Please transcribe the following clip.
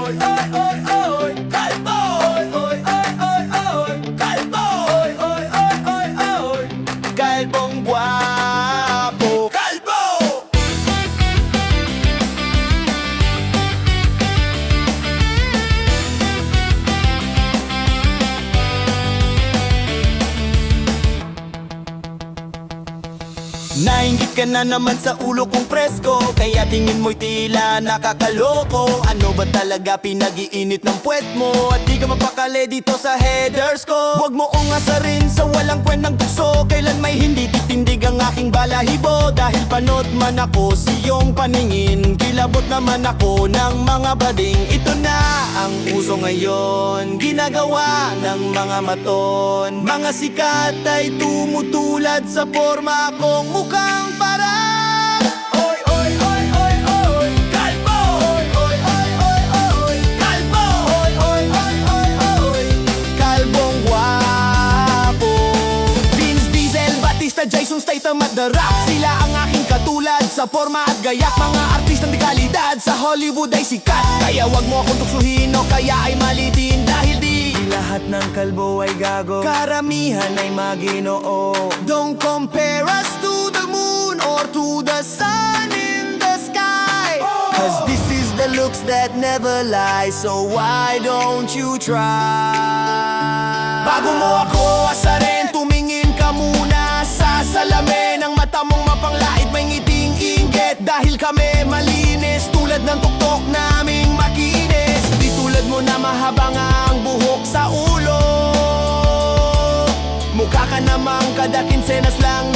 oy, oy, oy, kalbo. Oy, oy, oy, oy, kalbo. Oy, oy, oy, oy, kalbong guwapo. Kalbo! Nainggit ka na naman sa ulo kong presko, kaya tingin mo'y tila nakakaloko. Ano ba talaga pinag-iinit ng puwet mo? At di ka mapakali dito sa headers ko. Huwag mo ungasarin sa walang kwentang tukso. Kailan may hindi titindig ang aking balahibo. Dahil panot man ako sa iyong paningin, kilabot naman ako ng mga bading. Ito na ang uso ngayon, ginagawa ng mga maton. Mga sikat ay tumutulad sa forma kong mukhang parang oy, oy, oy, oy, oy, kalbo. Oy, oy, oy, oy, oy, kalbo. Oy, oy, oy, oy, oy, kalbong guwapo. Vince Diesel, Batista, Jason Statham at The Rock, sila ang aking katulad sa forma at gayak. Mga artistang di kalidad sa Hollywood ay sikat, kaya wag mo akong tuksuhin o kaya ay malitin. Dahil di lahat ng kalbo ay gago, karamihan ay maginoo. Don't compare us to the moon or to the sun in the sky, cause this is the looks that never lie. So why don't you try? Bago mo ako asarin, tumingin ka muna sa salamin. Ang mata mong mapanglait, may ngiting inggit. Dahil kami malinis, tulad ng tuktok naming makinis. Di tulad mo na mahabang ang buhok sa ulo. Mukha ka namang kada kinsenas lang